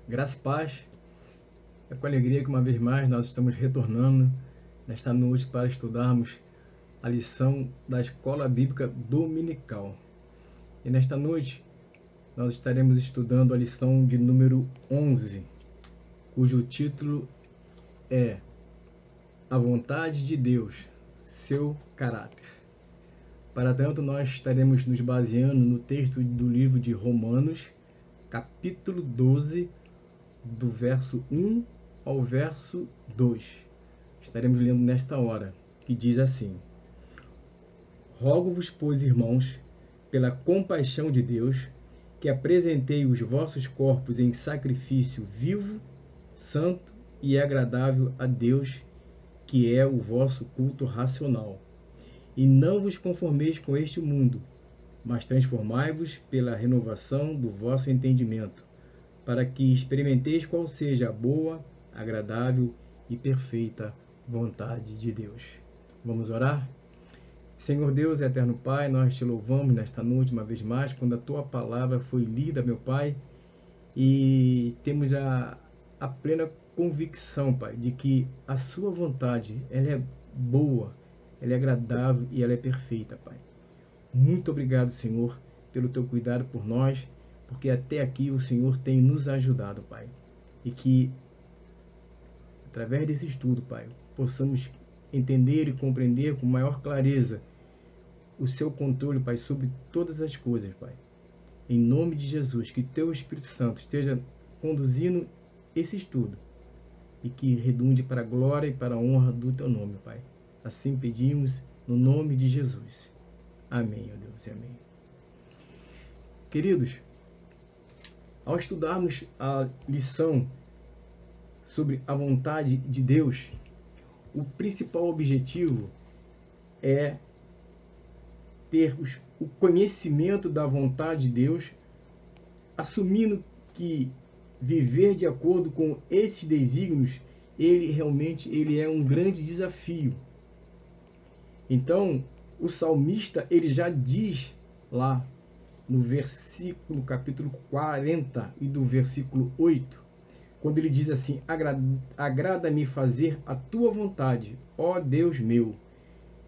Graça e paz. É com alegria que uma vez mais nós estamos retornando nesta noite para estudarmos a lição da Escola Bíblica Dominical. E nesta noite nós estaremos estudando a lição de número 11, cujo título é A Vontade de Deus, Seu Caráter. Para tanto, nós estaremos nos baseando no texto do livro de Romanos, capítulo 12, do verso 1 ao verso 2. Estaremos lendo nesta hora, que diz assim: Rogo-vos, pois, irmãos, pela compaixão de Deus, que apresentei os vossos corpos em sacrifício vivo, santo e agradável a Deus, que é o vosso culto racional. E não vos conformeis com este mundo, mas transformai-vos pela renovação do vosso entendimento, para que experimenteis qual seja a boa, agradável e perfeita vontade de Deus. Vamos orar? Senhor Deus, eterno Pai, nós te louvamos nesta noite uma vez mais, quando a tua palavra foi lida, meu Pai, e temos a plena convicção, Pai, de que a sua vontade, ela é boa, ela é agradável e ela é perfeita, Pai. Muito obrigado, Senhor, pelo teu cuidado por nós, porque até aqui o Senhor tem nos ajudado, Pai. E que, através desse estudo, Pai, possamos entender e compreender com maior clareza o seu controle, Pai, sobre todas as coisas, Pai. Em nome de Jesus, que teu Espírito Santo esteja conduzindo esse estudo e que redunde para a glória e para a honra do teu nome, Pai. Assim pedimos no nome de Jesus. Amém, ó Deus, e amém. Queridos, ao estudarmos a lição sobre a vontade de Deus, o principal objetivo é ter o conhecimento da vontade de Deus, assumindo que viver de acordo com esses desígnios, ele é um grande desafio. Então, o salmista, ele já diz lá no versículo, capítulo 40 e do versículo 8, quando ele diz assim: agrada-me fazer a tua vontade, ó Deus meu,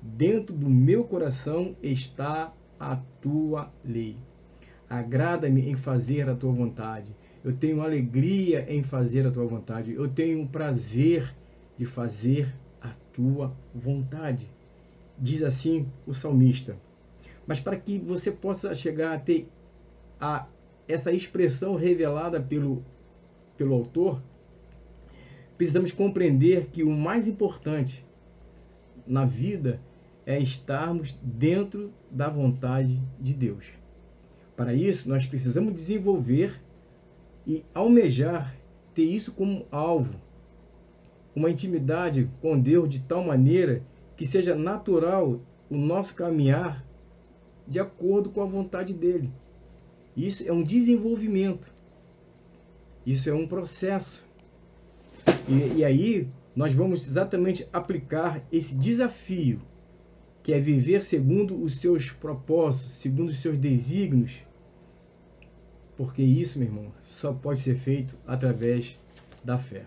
dentro do meu coração está a tua lei. Agrada-me em fazer a tua vontade. Eu tenho alegria em fazer a tua vontade. Eu tenho prazer de fazer a tua vontade. Diz assim o salmista. Mas para que você possa chegar a ter essa expressão revelada pelo autor, precisamos compreender que o mais importante na vida é estarmos dentro da vontade de Deus. Para isso, nós precisamos desenvolver e almejar ter isso como alvo, uma intimidade com Deus de tal maneira que seja natural o nosso caminhar de acordo com a vontade dele. Isso é um desenvolvimento, isso é um processo. E aí nós vamos exatamente aplicar esse desafio, que é viver segundo os seus propósitos, segundo os seus desígnios, porque isso, meu irmão, só pode ser feito através da fé.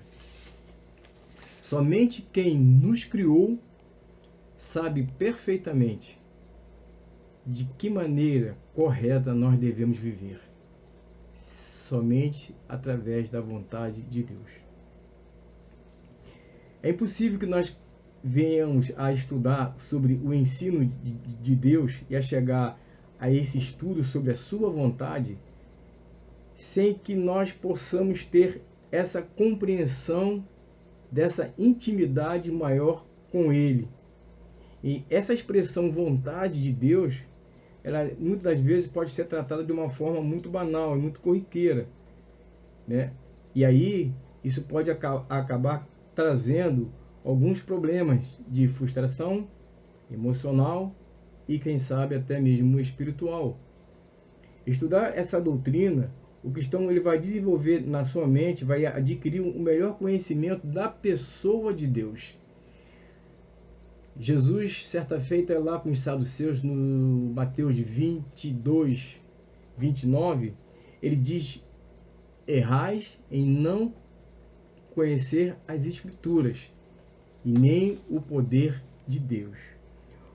Somente quem nos criou sabe perfeitamente de que maneira correta nós devemos viver. Somente através da vontade de Deus. É impossível que nós venhamos a estudar sobre o ensino de Deus e a chegar a esse estudo sobre a sua vontade sem que nós possamos ter essa compreensão dessa intimidade maior com Ele. E essa expressão vontade de Deus, ela muitas das vezes pode ser tratada de uma forma muito banal e muito corriqueira, né? E aí isso pode acabar trazendo alguns problemas de frustração emocional e, quem sabe, até mesmo espiritual. Estudar essa doutrina, o cristão ele vai desenvolver na sua mente, vai adquirir um melhor conhecimento da pessoa de Deus. Jesus, certa feita, lá com os saduceus, no Mateus 22, 29, ele diz errais em não conhecer as Escrituras e nem o poder de Deus.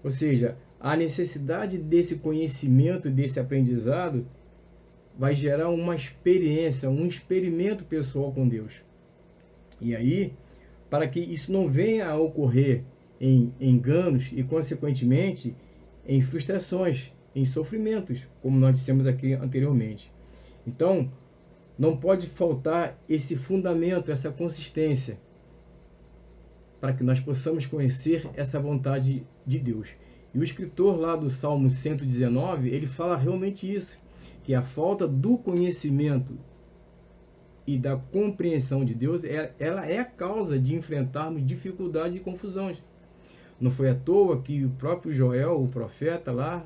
Ou seja, a necessidade desse conhecimento, desse aprendizado, vai gerar uma experiência, um experimento pessoal com Deus. E aí, para que isso não venha a ocorrer em enganos e, consequentemente, em frustrações, em sofrimentos, como nós dissemos aqui anteriormente. Então, não pode faltar esse fundamento, essa consistência, para que nós possamos conhecer essa vontade de Deus. E o escritor lá do Salmo 119, ele fala realmente isso, que a falta do conhecimento e da compreensão de Deus, ela é a causa de enfrentarmos dificuldades e confusões. Não foi à toa que o próprio Joel, o profeta lá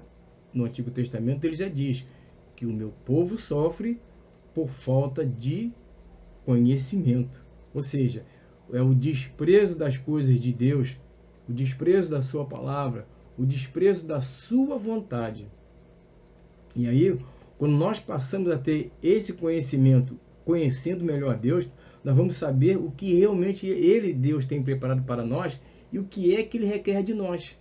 no Antigo Testamento, ele já diz que o meu povo sofre por falta de conhecimento. Ou seja, é o desprezo das coisas de Deus, o desprezo da sua palavra, o desprezo da sua vontade. E aí, quando nós passamos a ter esse conhecimento, conhecendo melhor Deus, nós vamos saber o que realmente Deus tem preparado para nós e o que é que Ele requer de nós.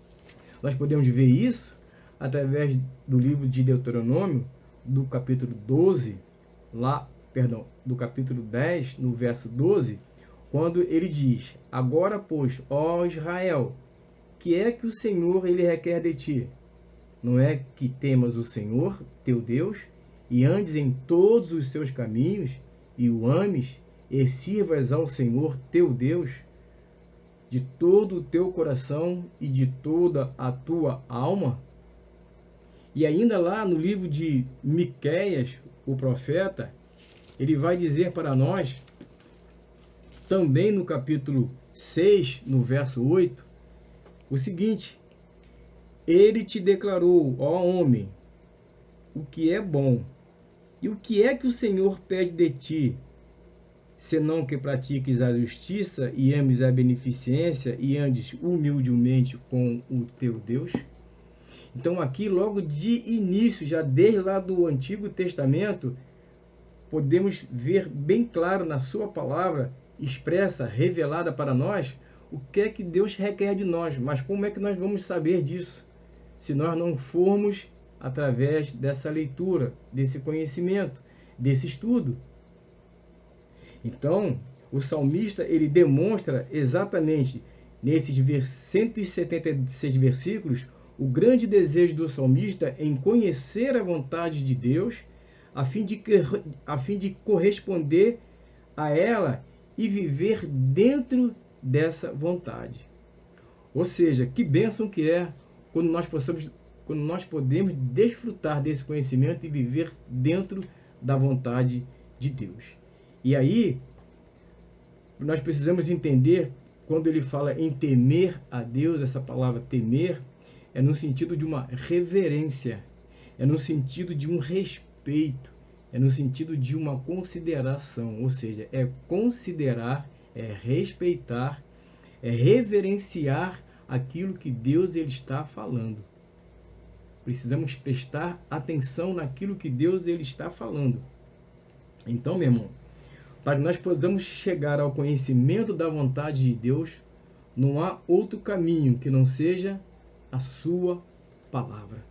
Nós podemos ver isso através do livro de Deuteronômio, do capítulo 12, do capítulo 10, no verso 12, quando ele diz: agora, pois, ó Israel, que é que o Senhor ele requer de ti? Não é que temas o Senhor, teu Deus, e andes em todos os seus caminhos, e o ames, e sirvas ao Senhor, teu Deus, de todo o teu coração e de toda a tua alma? E ainda lá no livro de Miqueias, o profeta, ele vai dizer para nós, também no capítulo 6, no verso 8, o seguinte: ele te declarou, ó homem, o que é bom, e o que é que o Senhor pede de ti, senão que pratiques a justiça e ames a beneficência e andes humildemente com o teu Deus? Então aqui, logo de início, já desde lá do Antigo Testamento, podemos ver bem claro na sua palavra, expressa, revelada para nós, o que é que Deus requer de nós. Mas como é que nós vamos saber disso, se nós não formos através dessa leitura, desse conhecimento, desse estudo? Então, o salmista, ele demonstra exatamente nesses 176 versículos, o grande desejo do salmista em conhecer a vontade de Deus, a fim de corresponder a ela e viver dentro dessa vontade. Ou seja, que bênção que é quando nós podemos desfrutar desse conhecimento e viver dentro da vontade de Deus. E aí, nós precisamos entender, quando ele fala em temer a Deus, essa palavra temer, é no sentido de uma reverência, é no sentido de um respeito, é no sentido de uma consideração, ou seja, é considerar, é respeitar, é reverenciar aquilo que Deus ele está falando. Precisamos prestar atenção naquilo que Deus ele está falando. Então, meu irmão, para que nós possamos chegar ao conhecimento da vontade de Deus, não há outro caminho que não seja a sua palavra.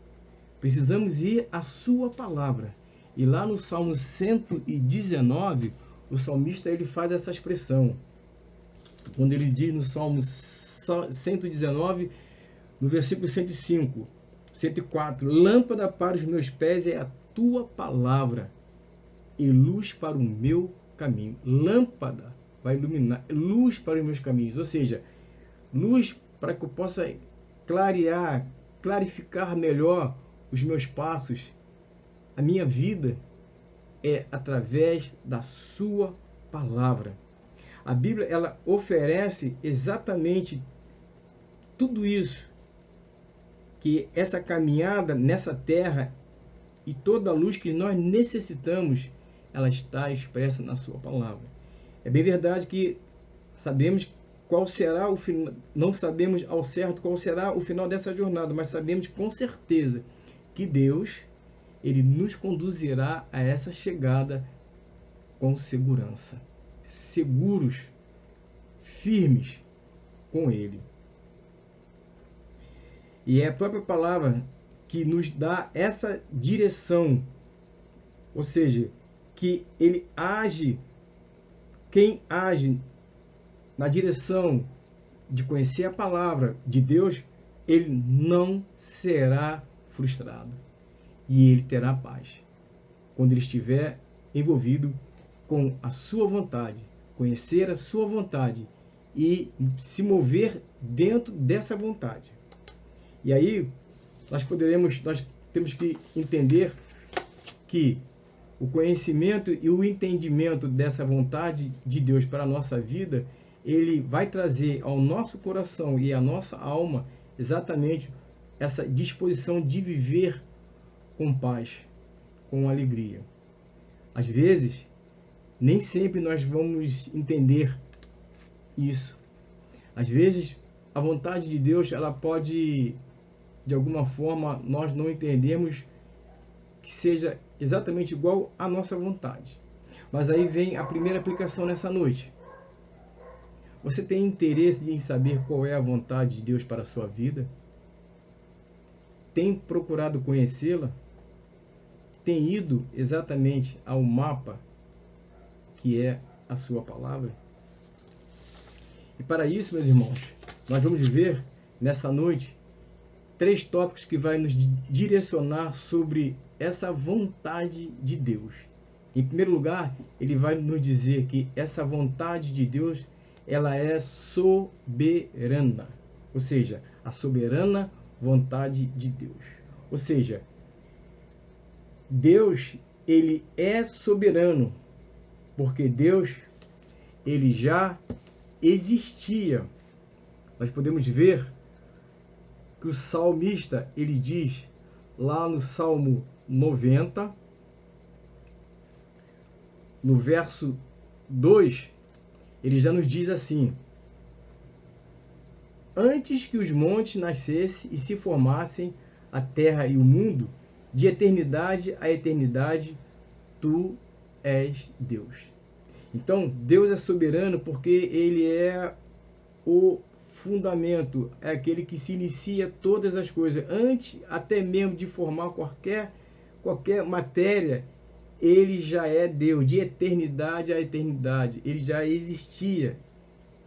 Precisamos ir à sua palavra. E lá no Salmo 119, o salmista ele faz essa expressão. Quando ele diz no Salmo 119, no versículo 105, 104, lâmpada para os meus pés é a tua palavra e luz para o meu caminho. Lâmpada vai iluminar, luz para os meus caminhos, ou seja, luz para que eu possa clarificar melhor os meus passos, a minha vida, é através da sua palavra. A Bíblia, ela oferece exatamente tudo isso, que essa caminhada nessa terra e toda a luz que nós necessitamos, ela está expressa na sua palavra. É bem verdade que sabemos qual será o final, não sabemos ao certo qual será o final dessa jornada, mas sabemos com certeza que Deus, ele nos conduzirá a essa chegada com segurança, seguros, firmes com Ele. E é a própria palavra que nos dá essa direção, ou seja, que Ele age, quem age na direção de conhecer a palavra de Deus, ele não será frustrado e ele terá paz quando ele estiver envolvido com a sua vontade, conhecer a sua vontade e se mover dentro dessa vontade. E aí nós temos que entender que o conhecimento e o entendimento dessa vontade de Deus para a nossa vida, ele vai trazer ao nosso coração e à nossa alma exatamente essa disposição de viver com paz, com alegria. Às vezes, nem sempre nós vamos entender isso. Às vezes, a vontade de Deus, ela pode, de alguma forma, nós não entendermos que seja exatamente igual à nossa vontade. Mas aí vem a primeira aplicação nessa noite. Você tem interesse em saber qual é a vontade de Deus para a sua vida? Tem procurado conhecê-la? Tem ido exatamente ao mapa que é a sua palavra? E para isso, meus irmãos, nós vamos ver nessa noite 3 tópicos que vai nos direcionar sobre essa vontade de Deus. Em primeiro lugar, ele vai nos dizer que essa vontade de Deus, ela é soberana. Ou seja, a soberana vontade de Deus. Ou seja, Deus, ele é soberano, porque Deus, ele já existia. Nós podemos ver que o salmista, ele diz lá no Salmo 90, no verso 2, ele já nos diz assim: antes que os montes nascessem e se formassem a terra e o mundo, de eternidade a eternidade, tu és Deus. Então, Deus é soberano porque ele é o fundamento, é aquele que se inicia todas as coisas. Antes até mesmo de formar qualquer matéria, ele já é Deus, de eternidade a eternidade. Ele já existia,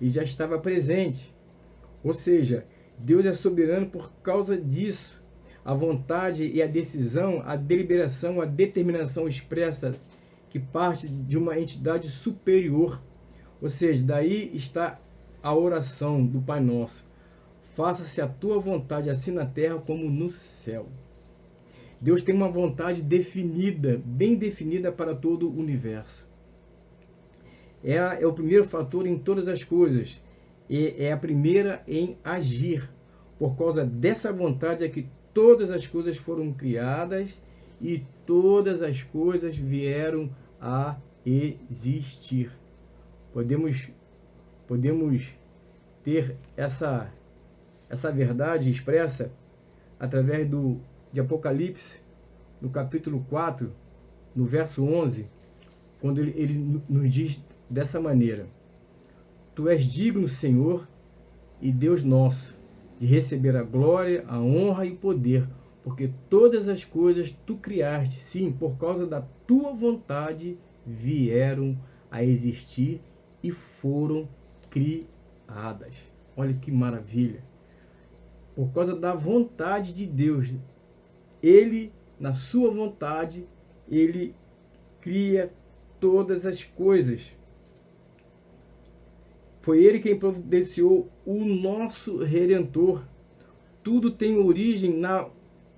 ele já estava presente. Ou seja, Deus é soberano por causa disso. A vontade e a decisão, a deliberação, a determinação expressa que parte de uma entidade superior. Ou seja, daí está a oração do Pai Nosso: faça-se a tua vontade, assim na terra como no céu. Deus tem uma vontade definida, bem definida para todo o universo. É o primeiro fator em todas as coisas. É a primeira em agir. Por causa dessa vontade é que todas as coisas foram criadas e todas as coisas vieram a existir. Podemos ter essa verdade expressa através de Apocalipse, no capítulo 4, no verso 11, quando ele nos diz dessa maneira: tu és digno, Senhor e Deus nosso, de receber a glória, a honra e o poder, porque todas as coisas tu criaste, sim, por causa da tua vontade vieram a existir e foram criadas. Olha que maravilha! Por causa da vontade de Deus, ele, na sua vontade, ele cria todas as coisas. Foi ele quem providenciou o nosso Redentor. Tudo tem origem na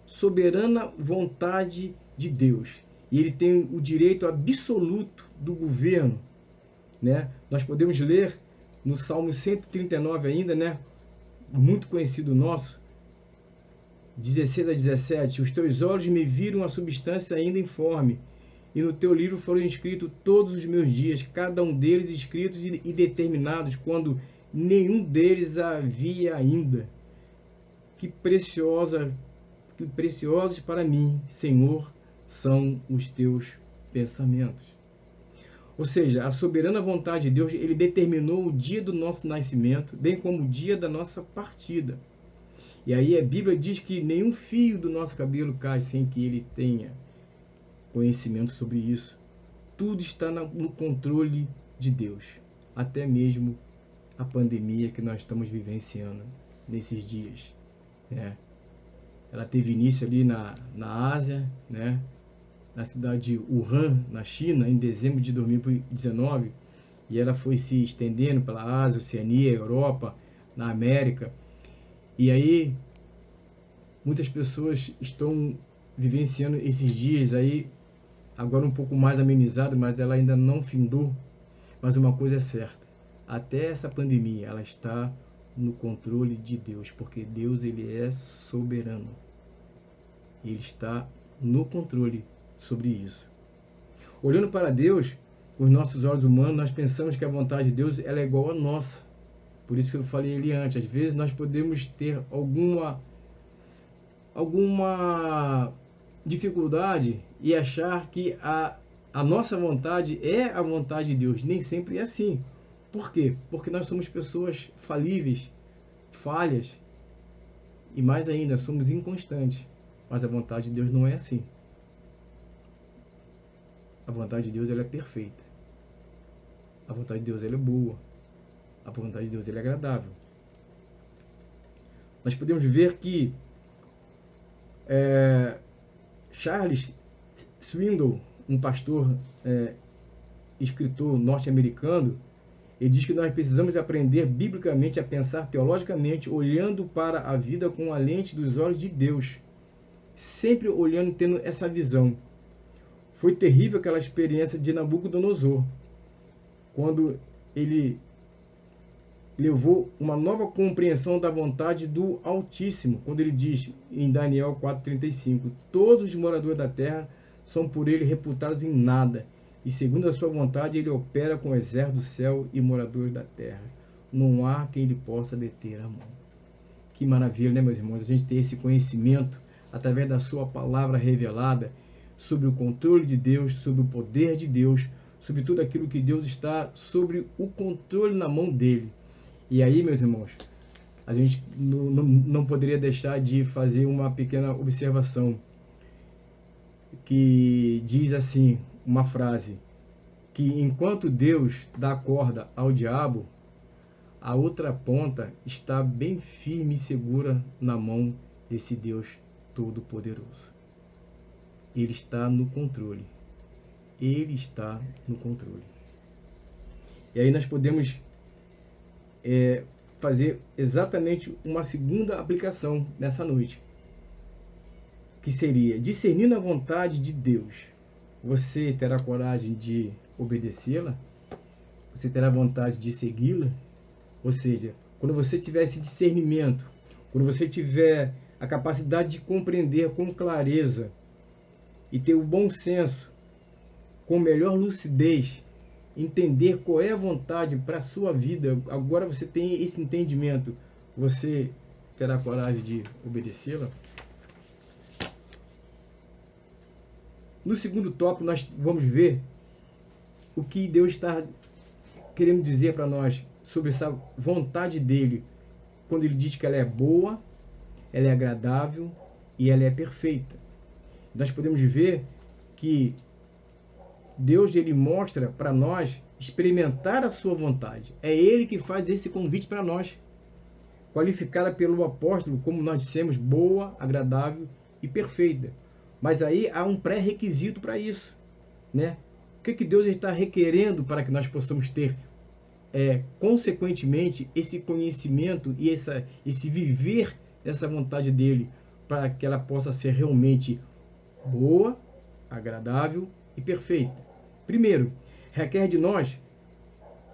soberana vontade de Deus. E ele tem o direito absoluto do governo, né? Nós podemos ler no Salmo 139 ainda, né? Muito conhecido nosso, 16 a 17. Os teus olhos me viram a substância ainda informe, e no teu livro foram escritos todos os meus dias, cada um deles escritos e determinados, quando nenhum deles havia ainda. Que preciosos para mim, Senhor, são os teus pensamentos. Ou seja, a soberana vontade de Deus, ele determinou o dia do nosso nascimento, bem como o dia da nossa partida. E aí a Bíblia diz que nenhum fio do nosso cabelo cai sem que ele tenha conhecimento sobre isso. Tudo está no controle de Deus, até mesmo a pandemia que nós estamos vivenciando nesses dias, né? Ela teve início ali na Ásia, né? Na cidade de Wuhan, na China, em dezembro de 2019, e ela foi se estendendo pela Ásia, Oceania, Europa, na América. E aí muitas pessoas estão vivenciando esses dias aí, agora um pouco mais amenizado, mas ela ainda não findou. Mas uma coisa é certa, até essa pandemia ela está no controle de Deus, porque Deus ele é soberano. Ele está no controle sobre isso. Olhando para Deus, com os nossos olhos humanos, nós pensamos que a vontade de Deus ela é igual à nossa. Por isso que eu falei ali antes, às vezes nós podemos ter alguma dificuldade e achar que a nossa vontade é a vontade de Deus. Nem sempre é assim. Por quê? Porque nós somos pessoas falíveis, falhas e mais ainda, somos inconstantes. Mas a vontade de Deus não é assim. A vontade de Deus ela é perfeita. A vontade de Deus ela é boa. A vontade de Deus ela é agradável. Nós podemos ver que Charles Swindoll, um pastor, escritor norte-americano, ele diz que nós precisamos aprender biblicamente a pensar teologicamente, olhando para a vida com a lente dos olhos de Deus. Sempre olhando, tendo essa visão. Foi terrível aquela experiência de Nabucodonosor, quando ele levou uma nova compreensão da vontade do Altíssimo, quando ele diz em Daniel 4,35, todos os moradores da terra são por ele reputados em nada, e segundo a sua vontade ele opera com o exército do céu e moradores da terra. Não há quem lhe possa deter a mão. Que maravilha, né, meus irmãos? A gente ter esse conhecimento através da sua palavra revelada sobre o controle de Deus, sobre o poder de Deus, sobre tudo aquilo que Deus está sobre o controle na mão dele. E aí, meus irmãos, a gente não poderia deixar de fazer uma pequena observação que diz assim, uma frase, que enquanto Deus dá corda ao diabo, a outra ponta está bem firme e segura na mão desse Deus Todo-Poderoso. Ele está no controle. Ele está no controle. E aí nós podemos fazer exatamente uma segunda aplicação nessa noite, que seria discernindo a vontade de Deus. Você terá coragem de obedecê-la? Você terá vontade de segui-la? Ou seja, quando você tiver esse discernimento, quando você tiver a capacidade de compreender com clareza e ter o bom senso, com melhor lucidez, entender qual é a vontade para a sua vida, agora você tem esse entendimento, você terá coragem de obedecê-la? No segundo tópico, nós vamos ver o que Deus está querendo dizer para nós sobre essa vontade dele, quando ele diz que ela é boa, ela é agradável e ela é perfeita. Nós podemos ver que Deus ele mostra para nós experimentar a sua vontade. É ele que faz esse convite para nós, qualificada pelo apóstolo, como nós dissemos, boa, agradável e perfeita. Mas aí há um pré-requisito para isso, né? O que Deus está requerendo para que nós possamos ter, consequentemente, esse conhecimento e esse viver dessa vontade dele, para que ela possa ser realmente boa, agradável e perfeita. Primeiro, requer de nós,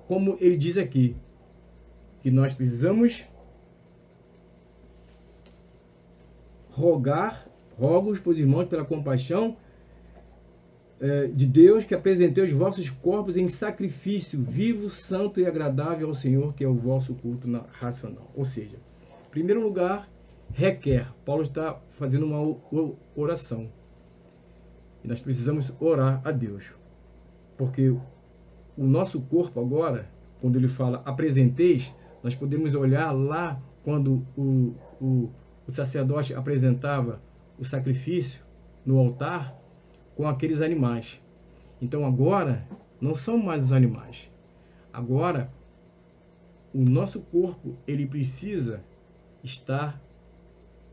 como ele diz aqui, que nós precisamos rogo para os irmãos pela compaixão de Deus, que apresentei os vossos corpos em sacrifício vivo, santo e agradável ao Senhor, que é o vosso culto racional. Ou seja, em primeiro lugar, requer. Paulo está fazendo uma oração. E nós precisamos orar a Deus. Porque o nosso corpo agora, quando ele fala apresenteis, nós podemos olhar lá quando o sacerdote apresentava o sacrifício no altar com aqueles animais. Então agora não são mais os animais. Agora o nosso corpo ele precisa estar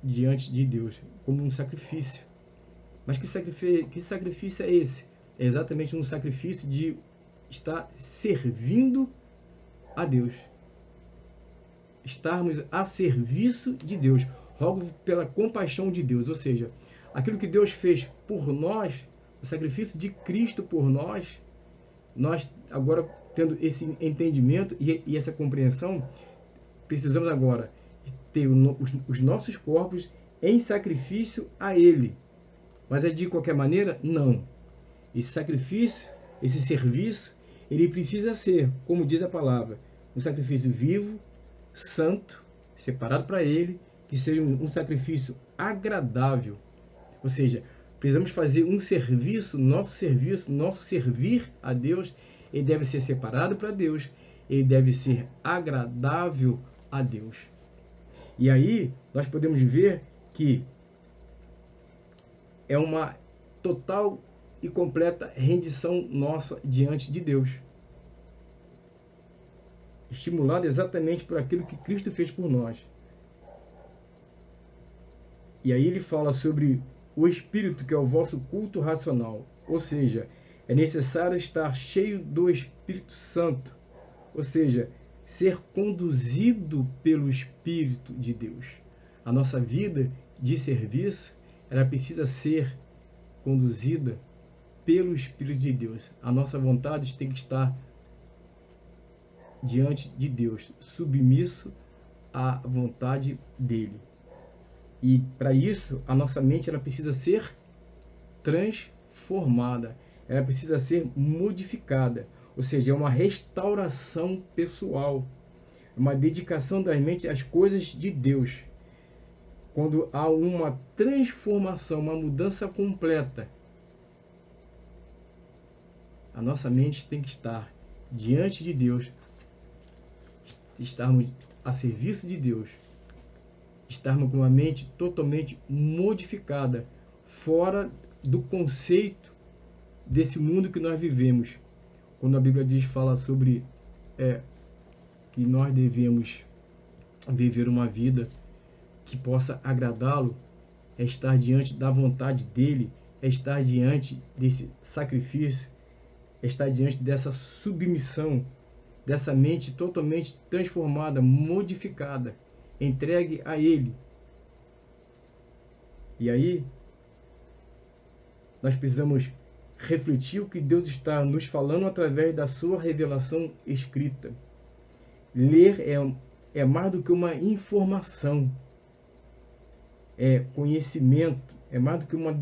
diante de Deus como um sacrifício. Mas que sacrifício é esse? É exatamente um sacrifício de estar servindo a Deus. Estarmos a serviço de Deus. Rogo pela compaixão de Deus. Ou seja, aquilo que Deus fez por nós, o sacrifício de Cristo por nós, nós agora tendo esse entendimento e essa compreensão, precisamos agora ter os nossos corpos em sacrifício a Ele. Mas é de qualquer maneira? Não. Esse sacrifício, esse serviço, ele precisa ser, como diz a palavra, um sacrifício vivo, santo, separado para Ele, que seja um sacrifício agradável. Ou seja, precisamos fazer um serviço, nosso servir a Deus, ele deve ser separado para Deus, ele deve ser agradável a Deus. E aí nós podemos ver que é uma total e completa rendição nossa diante de Deus. Estimulado exatamente por aquilo que Cristo fez por nós. E aí ele fala sobre o Espírito, que é o vosso culto racional. Ou seja, é necessário estar cheio do Espírito Santo. Ou seja, ser conduzido pelo Espírito de Deus. A nossa vida de serviço, ela precisa ser conduzida pelo Espírito de Deus. A nossa vontade tem que estar diante de Deus, submisso à vontade dele. E para isso, a nossa mente ela precisa ser transformada, ela precisa ser modificada, ou seja, é uma restauração pessoal, uma dedicação da mente às coisas de Deus. Quando há uma transformação, uma mudança completa, a nossa mente tem que estar diante de Deus, estarmos a serviço de Deus, estarmos com a mente totalmente modificada, fora do conceito desse mundo que nós vivemos. Quando a Bíblia fala sobre que nós devemos viver uma vida que possa agradá-lo, é estar diante da vontade dele, é estar diante desse sacrifício, é estar diante dessa submissão, dessa mente totalmente transformada, modificada, entregue a ele. E aí, nós precisamos refletir o que Deus está nos falando através da sua revelação escrita. Ler é mais do que uma informação, é conhecimento, é mais do que uma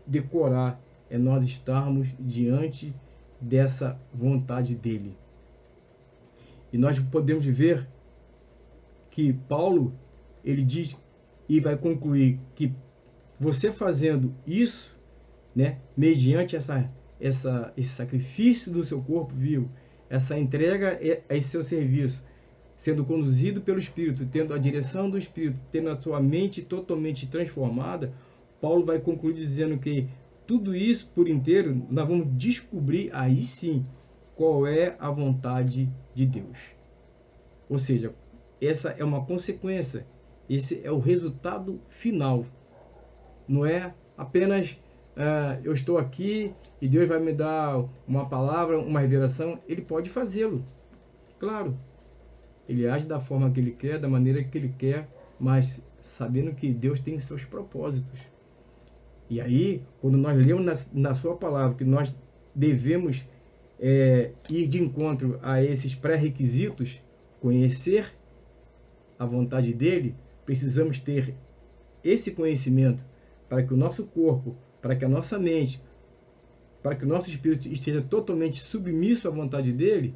decorar, é nós estarmos diante dessa vontade dele. E nós podemos ver que Paulo, ele diz e vai concluir que você fazendo isso, né, mediante esse sacrifício do seu corpo vivo, essa entrega a esse seu serviço, sendo conduzido pelo Espírito, tendo a direção do Espírito, tendo a sua mente totalmente transformada, Paulo vai concluir dizendo que tudo isso por inteiro, nós vamos descobrir aí sim qual é a vontade de Deus. Ou seja, essa é uma consequência, esse é o resultado final. Não é apenas eu estou aqui e Deus vai me dar uma palavra, uma revelação. Ele pode fazê-lo, claro. Ele age da forma que ele quer, da maneira que ele quer, mas sabendo que Deus tem seus propósitos. E aí, quando nós lemos na sua palavra que nós devemos ir de encontro a esses pré-requisitos, conhecer a vontade dele, precisamos ter esse conhecimento para que o nosso corpo, para que a nossa mente, para que o nosso espírito esteja totalmente submisso à vontade dele,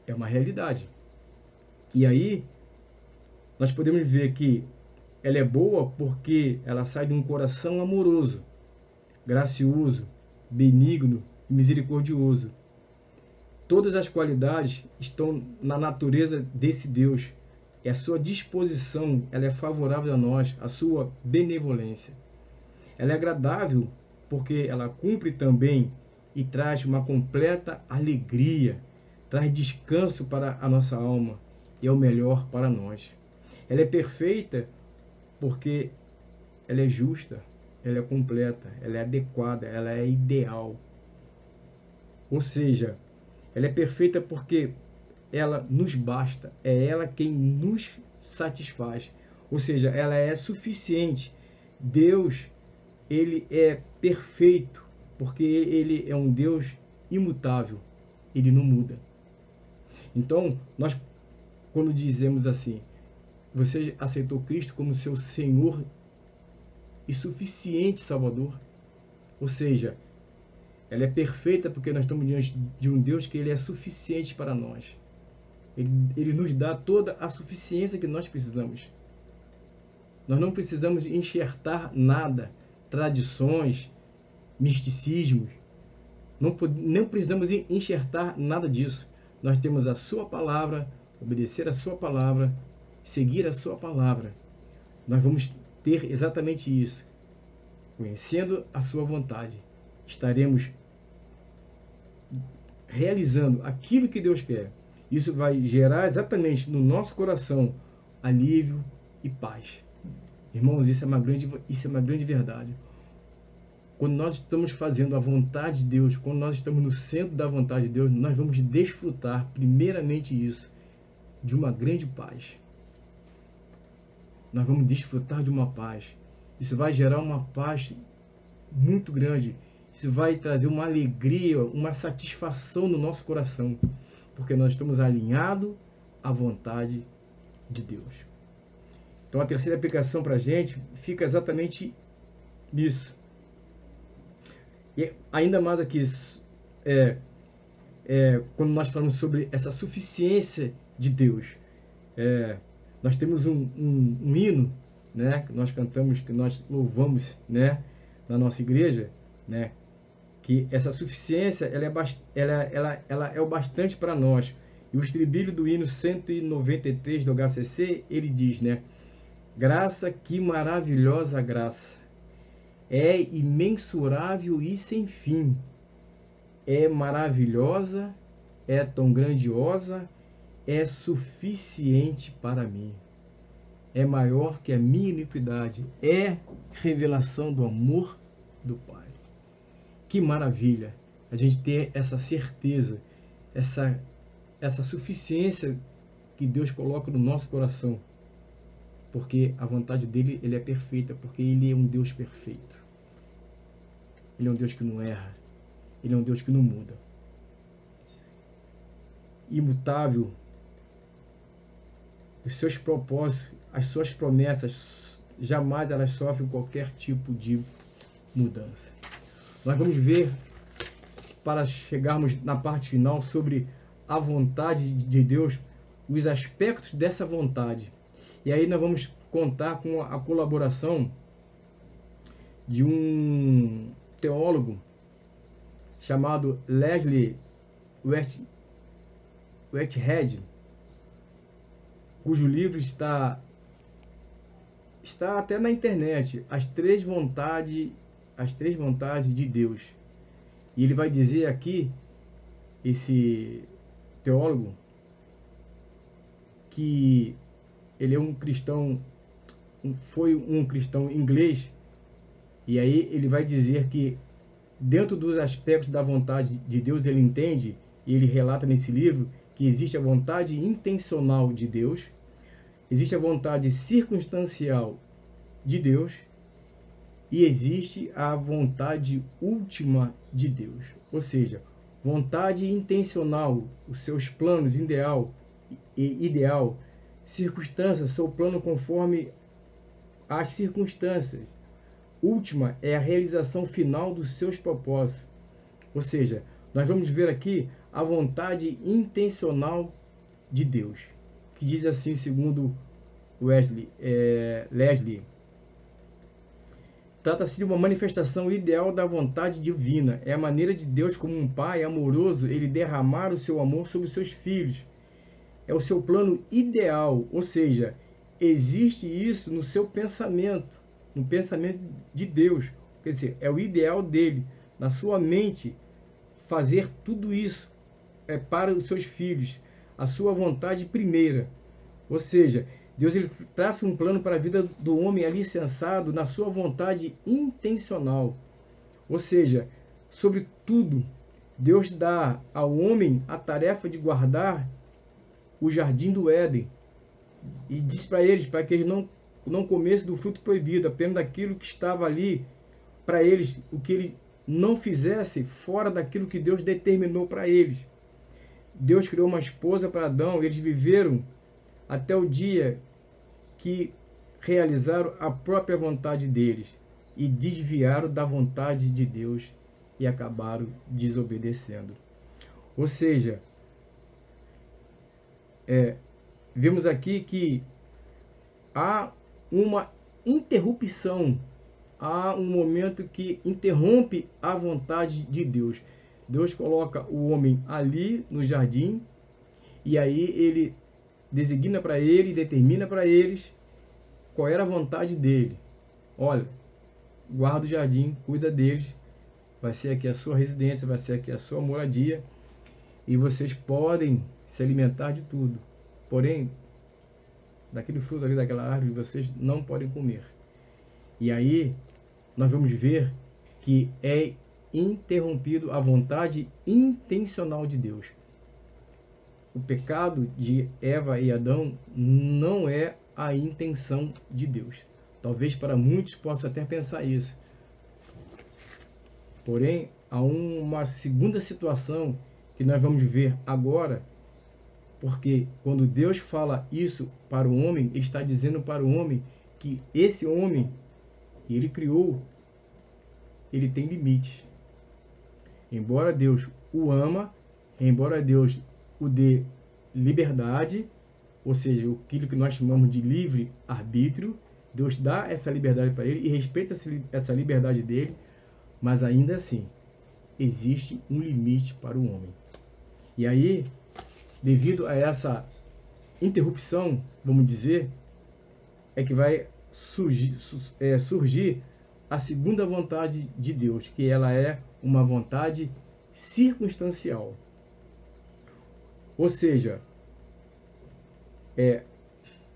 é uma realidade. E aí, nós podemos ver que ela é boa porque ela sai de um coração amoroso, gracioso, benigno, misericordioso. Todas as qualidades estão na natureza desse Deus. E a sua disposição, ela é favorável a nós, a sua benevolência. Ela é agradável porque ela cumpre também e traz uma completa alegria, traz descanso para a nossa alma e é o melhor para nós. Ela é perfeita porque ela é justa, ela é completa, ela é adequada, ela é ideal. Ou seja, ela é perfeita porque ela nos basta, é ela quem nos satisfaz. Ou seja, ela é suficiente. Deus, ele é perfeito porque ele é um Deus imutável, ele não muda. Então, nós quando dizemos assim, você aceitou Cristo como seu Senhor e suficiente Salvador, ou seja, ela é perfeita porque nós estamos diante de um Deus que ele é suficiente para nós. Ele nos dá toda a suficiência que nós precisamos. Nós não precisamos enxertar nada, tradições, misticismos. Não precisamos enxertar nada disso. Nós temos a sua palavra, obedecer a sua palavra, seguir a sua palavra. Nós vamos ter exatamente isso. Conhecendo a sua vontade, estaremos realizando aquilo que Deus quer. Isso vai gerar exatamente no nosso coração alívio e paz. Irmãos, isso é uma grande verdade. Quando nós estamos fazendo a vontade de Deus, quando nós estamos no centro da vontade de Deus, nós vamos desfrutar, primeiramente isso, de uma grande paz. Nós vamos desfrutar de uma paz. Isso vai gerar uma paz muito grande. Isso vai trazer uma alegria, uma satisfação no nosso coração, porque nós estamos alinhados à vontade de Deus. Então a terceira aplicação para a gente fica exatamente nisso. E ainda mais aqui, quando nós falamos sobre essa suficiência de Deus, nós temos um hino, né, que nós cantamos, que nós louvamos, né, na nossa igreja, né, que essa suficiência ela é o bastante para nós. E o estribilho do hino 193 do HCC, ele diz, né, graça, que maravilhosa graça, é imensurável e sem fim, é maravilhosa, é tão grandiosa, é suficiente para mim, é maior que a minha iniquidade, é revelação do amor do Pai. Que maravilha a gente ter essa certeza, essa suficiência que Deus coloca no nosso coração, porque a vontade dele, ele é perfeita, porque ele é um Deus perfeito. Ele é um Deus que não erra, ele é um Deus que não muda. Imutável, os seus propósitos, as suas promessas, jamais elas sofrem qualquer tipo de mudança. Nós vamos ver, para chegarmos na parte final, sobre a vontade de Deus, os aspectos dessa vontade. E aí nós vamos contar com a colaboração de um teólogo chamado Leslie Whitehead, cujo livro está até na internet, As Três Vontades de Deus. E ele vai dizer aqui, esse teólogo, que ele é um cristão, foi um cristão inglês, e aí ele vai dizer que dentro dos aspectos da vontade de Deus, ele entende, e ele relata nesse livro, que existe a vontade intencional de Deus, existe a vontade circunstancial de Deus, e existe a vontade última de Deus. Ou seja, vontade intencional, os seus planos ideal, circunstâncias, seu plano conforme as circunstâncias. Última é a realização final dos seus propósitos. Ou seja, nós vamos ver aqui a vontade intencional de Deus, que diz assim, segundo Leslie, Trata-se de uma manifestação ideal da vontade divina. É a maneira de Deus, como um pai amoroso, ele derramar o seu amor sobre os seus filhos. É o seu plano ideal, ou seja, existe isso no seu pensamento, no pensamento de Deus. Quer dizer, é o ideal dele, na sua mente, fazer tudo isso é para os seus filhos, a sua vontade primeira. Ou seja, Deus ele traça um plano para a vida do homem alicerçado na sua vontade intencional. Ou seja, sobre tudo, Deus dá ao homem a tarefa de guardar o jardim do Éden e diz para eles para que eles não comessem do fruto proibido, apenas daquilo que estava ali para eles, o que eles não fizessem fora daquilo que Deus determinou para eles. Deus criou uma esposa para Adão, eles viveram até o dia que realizaram a própria vontade deles e desviaram da vontade de Deus e acabaram desobedecendo. Ou seja, vemos aqui que há uma interrupção, há um momento que interrompe a vontade de Deus. Deus coloca o homem ali no jardim e aí ele designa para ele, determina para eles qual era a vontade dele. Olha, guarda o jardim, cuida deles, vai ser aqui a sua residência, vai ser aqui a sua moradia e vocês podem se alimentar de tudo. Porém, daquele fruto ali daquela árvore vocês não podem comer. E aí nós vamos ver que é interrompido a vontade intencional de Deus. O pecado de Eva e Adão não é a intenção de Deus. Talvez para muitos possa até pensar isso. Porém, há uma segunda situação que nós vamos ver agora, porque quando Deus fala isso para o homem, ele está dizendo para o homem que esse homem que ele criou, ele tem limites. Embora Deus o ama, embora Deus o dê liberdade, ou seja, aquilo que nós chamamos de livre arbítrio, Deus dá essa liberdade para ele e respeita essa liberdade dele, mas ainda assim existe um limite para o homem. E aí, devido a essa interrupção, vamos dizer, é que vai surgir a segunda vontade de Deus, que ela é uma vontade circunstancial. Ou seja,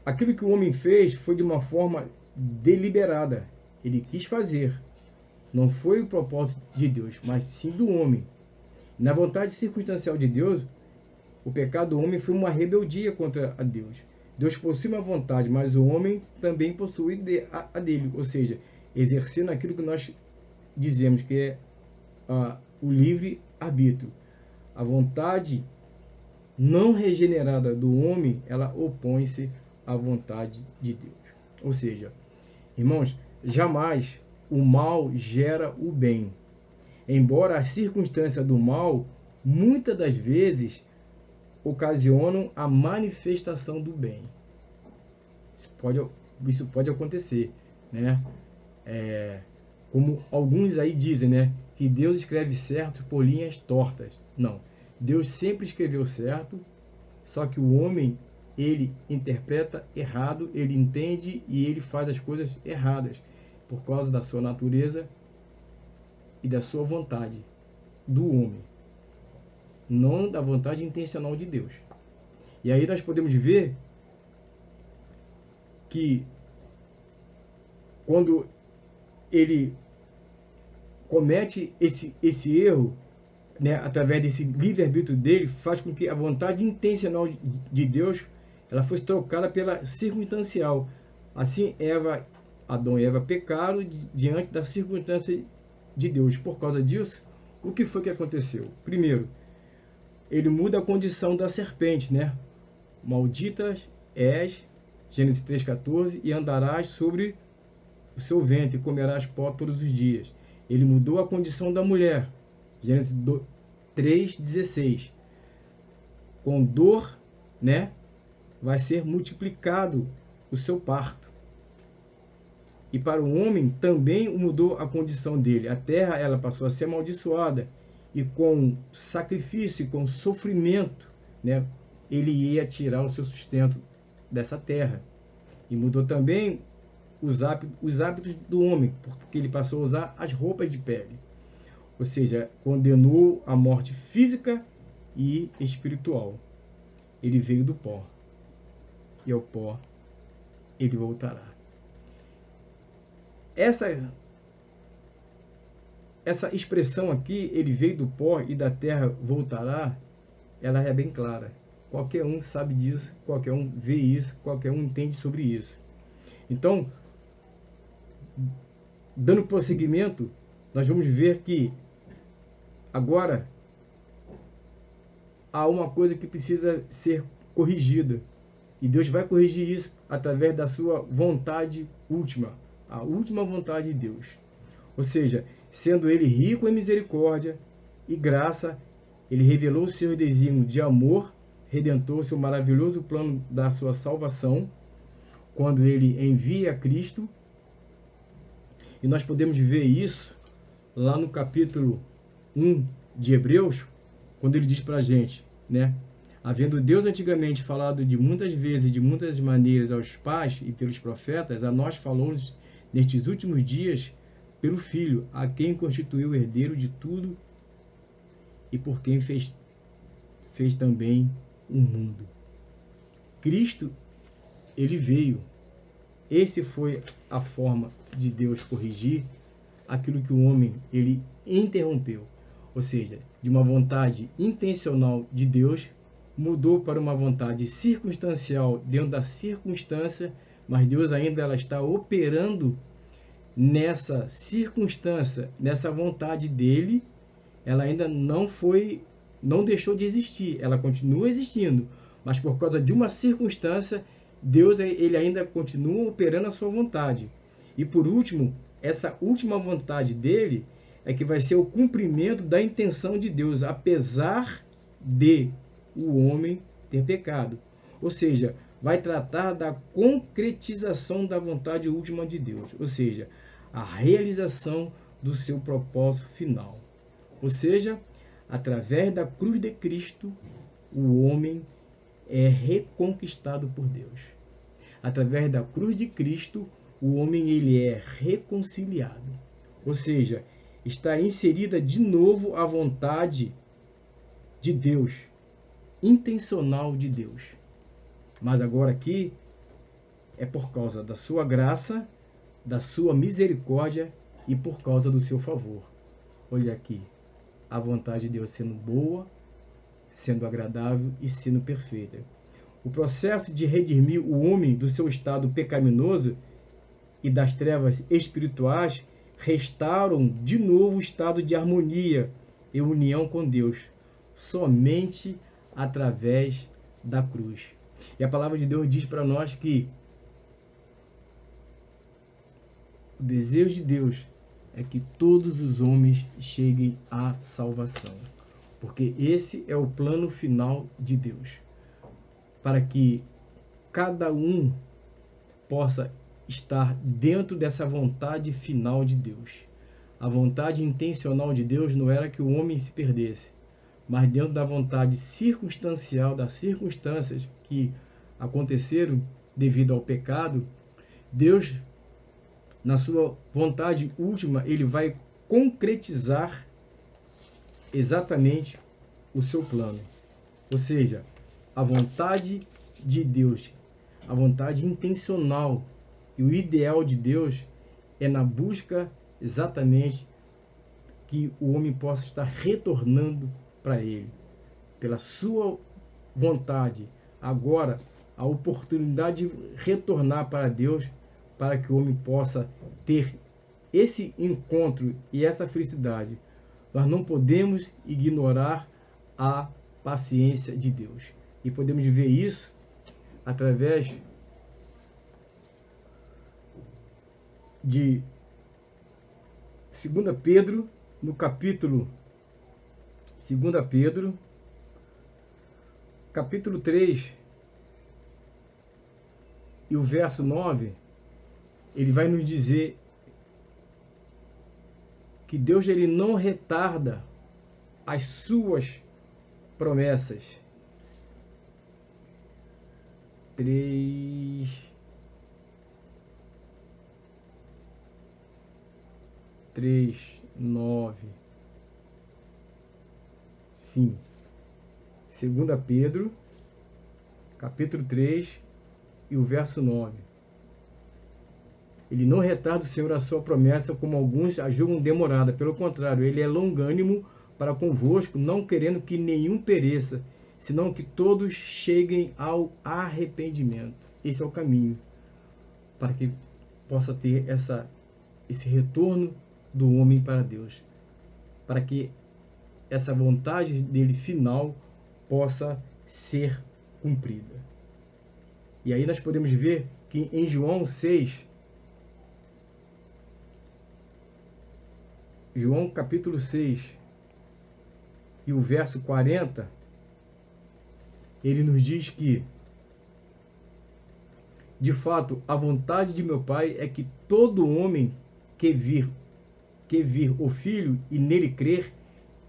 aquilo que o homem fez foi de uma forma deliberada. Ele quis fazer. Não foi o propósito de Deus, mas sim do homem. Na vontade circunstancial de Deus, o pecado do homem foi uma rebeldia contra a Deus. Deus possui uma vontade, mas o homem também possui a dele. Ou seja, exercendo aquilo que nós dizemos que é o livre arbítrio. A vontade não regenerada do homem, ela opõe-se à vontade de Deus. Ou seja, irmãos, jamais o mal gera o bem. Embora as circunstâncias do mal, muitas das vezes, ocasionam a manifestação do bem. Isso pode acontecer, né? Como alguns aí dizem, né? Que Deus escreve certo por linhas tortas. Não. Deus sempre escreveu certo, só que o homem, ele interpreta errado, ele entende e ele faz as coisas erradas, por causa da sua natureza e da sua vontade, do homem, não da vontade intencional de Deus. E aí nós podemos ver que quando ele comete esse erro, né, através desse livre-arbítrio dele, faz com que a vontade intencional de Deus ela fosse trocada pela circunstancial. Assim, Adão e Eva pecaram diante da circunstância de Deus. Por causa disso, o que foi que aconteceu? Primeiro, ele muda a condição da serpente, né? Malditas és, Gênesis 3,14, e andarás sobre o seu ventre e comerás pó todos os dias. Ele mudou a condição da mulher, Gênesis 3,16. Com dor, né, vai ser multiplicado o seu parto. E para o homem também mudou a condição dele. A terra, ela passou a ser amaldiçoada. E com sacrifício e com sofrimento, né, ele ia tirar o seu sustento dessa terra. E mudou também os hábitos do homem, porque ele passou a usar as roupas de pele. Ou seja, condenou a morte física e espiritual. Ele veio do pó. E ao pó ele voltará. Essa expressão aqui, ele veio do pó e da terra voltará, ela é bem clara. Qualquer um sabe disso, qualquer um vê isso, qualquer um entende sobre isso. Então, dando prosseguimento, nós vamos ver que agora há uma coisa que precisa ser corrigida. E Deus vai corrigir isso através da sua vontade última, a última vontade de Deus. Ou seja, sendo ele rico em misericórdia e graça, ele revelou o seu desígnio de amor redentor, seu maravilhoso plano da sua salvação, quando ele envia Cristo. E nós podemos ver isso lá no capítulo 1 de Hebreus, quando ele diz para a gente, né? Havendo Deus antigamente falado de muitas vezes, de muitas maneiras aos pais e pelos profetas, a nós falou-nos nestes últimos dias pelo Filho, a quem constituiu o herdeiro de tudo e por quem fez também o mundo. Cristo, ele veio. Esse foi a forma de Deus corrigir aquilo que o homem ele interrompeu. Ou seja, de uma vontade intencional de Deus, mudou para uma vontade circunstancial dentro da circunstância, mas Deus ainda ela está operando nessa circunstância, nessa vontade dele. Ela ainda não deixou de existir, ela continua existindo, mas por causa de uma circunstância, Deus ele ainda continua operando a sua vontade. E por último, essa última vontade dele é que vai ser o cumprimento da intenção de Deus, apesar de o homem ter pecado. Ou seja, vai tratar da concretização da vontade última de Deus, ou seja, a realização do seu propósito final. Ou seja, através da cruz de Cristo, o homem é reconquistado por Deus. Através da cruz de Cristo, o homem ele é reconciliado. Ou seja, está inserida de novo a vontade de Deus, intencional de Deus. Mas agora aqui é por causa da sua graça, da sua misericórdia e por causa do seu favor. Olha aqui, a vontade de Deus sendo boa, sendo agradável e sendo perfeita. O processo de redimir o homem do seu estado pecaminoso e das trevas espirituais restauram de novo o estado de harmonia e união com Deus, somente através da cruz. E a palavra de Deus diz para nós que o desejo de Deus é que todos os homens cheguem à salvação, porque esse é o plano final de Deus, para que cada um possa estar dentro dessa vontade final de Deus. A vontade intencional de Deus não era que o homem se perdesse, mas dentro da vontade circunstancial, das circunstâncias que aconteceram devido ao pecado, Deus, na sua vontade última, ele vai concretizar exatamente o seu plano. Ou seja, a vontade de Deus, a vontade intencional e o ideal de Deus é na busca exatamente que o homem possa estar retornando para ele. Pela sua vontade, agora a oportunidade de retornar para Deus, para que o homem possa ter esse encontro e essa felicidade. Nós não podemos ignorar a paciência de Deus. E podemos ver isso através de 2 Pedro, no capítulo 2 Pedro, capítulo 3, e o verso 9, ele vai nos dizer que Deus ele não retarda as suas promessas. 3:9. Sim. 2 Pedro, capítulo 3 e o verso 9. Ele não retarda o Senhor a sua promessa, como alguns a julgam demorada. Pelo contrário, ele é longânimo para convosco, não querendo que nenhum pereça, senão que todos cheguem ao arrependimento. Esse é o caminho para que possa ter esse retorno do homem para Deus, para que essa vontade dele final possa ser cumprida. E aí nós podemos ver que em João 6, João capítulo 6 e o verso 40, ele nos diz que, de fato, a vontade de meu Pai é que todo homem que vir o Filho e nele crer,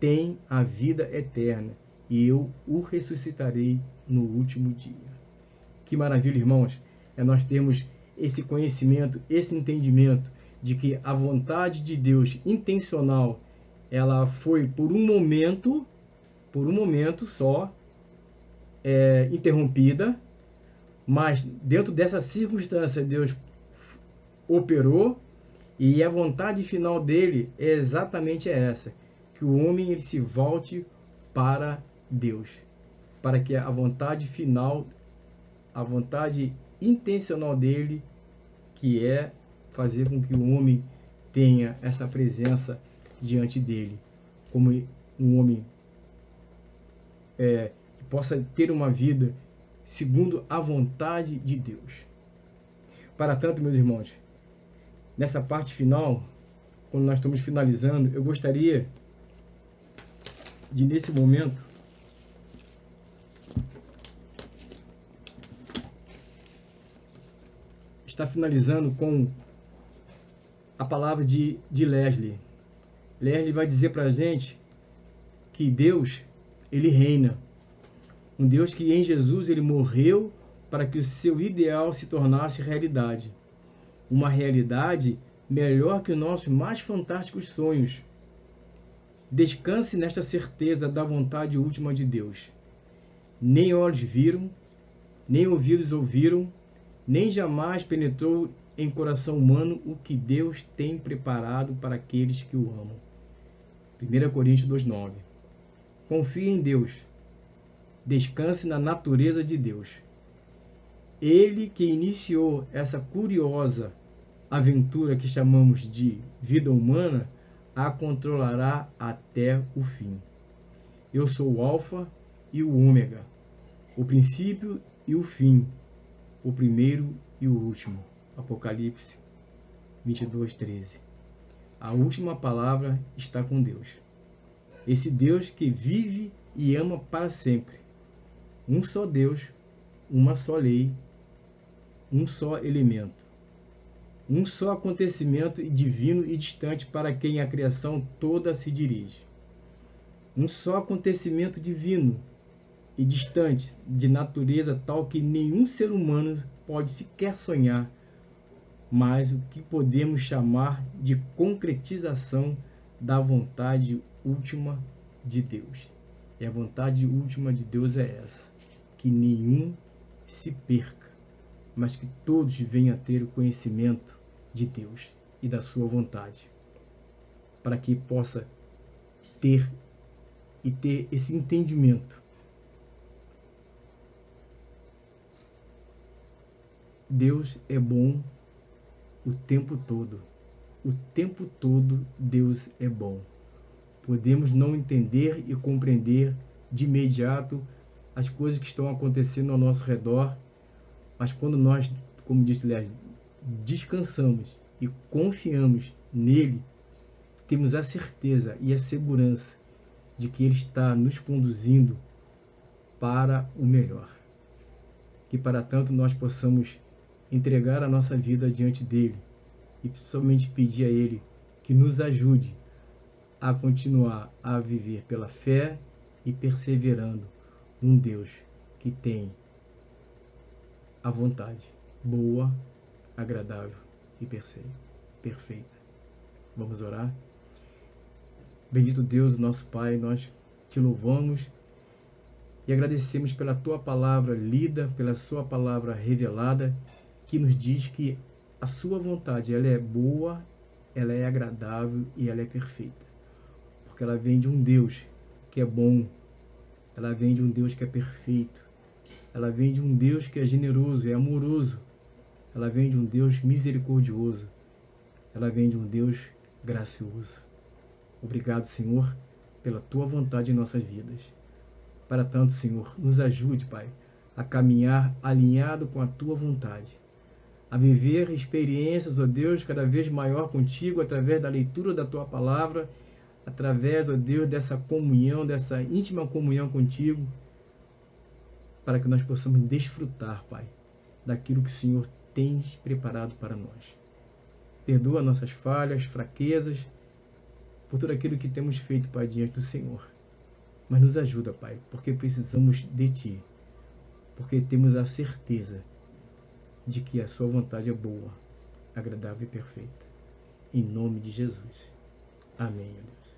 tem a vida eterna, e eu o ressuscitarei no último dia. Que maravilha, irmãos, é nós termos esse conhecimento, esse entendimento de que a vontade de Deus intencional, ela foi por um momento só interrompida, mas dentro dessa circunstância Deus operou, e a vontade final dele é exatamente essa, que o homem ele se volte para Deus, para que a vontade final, a vontade intencional dele, que é fazer com que o homem tenha essa presença diante dele, como um homem que possa ter uma vida segundo a vontade de Deus. Para tanto, meus irmãos, nessa parte final, quando nós estamos finalizando, eu gostaria de, nesse momento, estar finalizando com a palavra de Leslie. Leslie vai dizer para a gente que Deus, ele reina. Um Deus que em Jesus ele morreu para que o seu ideal se tornasse realidade. Uma realidade melhor que os nossos mais fantásticos sonhos. Descanse nesta certeza da vontade última de Deus. Nem olhos viram, nem ouvidos ouviram, nem jamais penetrou em coração humano o que Deus tem preparado para aqueles que o amam. 1 Coríntios 2:9. Confie em Deus. Descanse na natureza de Deus. Ele que iniciou essa curiosa aventura que chamamos de vida humana, a controlará até o fim. Eu sou o Alfa e o Ômega, o princípio e o fim, o primeiro e o último. Apocalipse 22:13. A última palavra está com Deus. Esse Deus que vive e ama para sempre. Um só Deus, uma só lei, um só elemento. Um só acontecimento divino e distante para quem a criação toda se dirige. Um só acontecimento divino e distante, de natureza tal que nenhum ser humano pode sequer sonhar, mas o que podemos chamar de concretização da vontade última de Deus. E a vontade última de Deus é essa, que nenhum se perca, mas que todos venham a ter o conhecimento de Deus e da sua vontade, para que possa ter esse entendimento. Deus é bom o tempo todo. O tempo todo Deus é bom. Podemos não entender e compreender de imediato as coisas que estão acontecendo ao nosso redor, mas quando nós, como disse Léo, descansamos e confiamos nele, temos a certeza e a segurança de que ele está nos conduzindo para o melhor. Que para tanto nós possamos entregar a nossa vida diante dele, e somente pedir a Ele que nos ajude a continuar a viver pela fé e perseverando num Deus que tem a vontade boa, agradável e perfeita. Vamos orar? Bendito Deus, nosso Pai, nós te louvamos e agradecemos pela tua palavra lida, pela sua palavra revelada, que nos diz que a sua vontade ela é boa, ela é agradável e ela é perfeita. Porque ela vem de um Deus que é bom, ela vem de um Deus que é perfeito, ela vem de um Deus que é generoso, é amoroso, ela vem de um Deus misericordioso, ela vem de um Deus gracioso. Obrigado, Senhor, pela tua vontade em nossas vidas. Para tanto, Senhor, nos ajude, Pai, a caminhar alinhado com a tua vontade, a viver experiências, ó Deus, cada vez maior contigo, através da leitura da tua palavra, através, ó Deus, dessa comunhão, dessa íntima comunhão contigo, para que nós possamos desfrutar, Pai, daquilo que o Senhor tens preparado para nós. Perdoa nossas falhas, fraquezas, por tudo aquilo que temos feito, Pai, diante do Senhor. Mas nos ajuda, Pai, porque precisamos de Ti, porque temos a certeza de que a Sua vontade é boa, agradável e perfeita. Em nome de Jesus. Amém, ó Deus.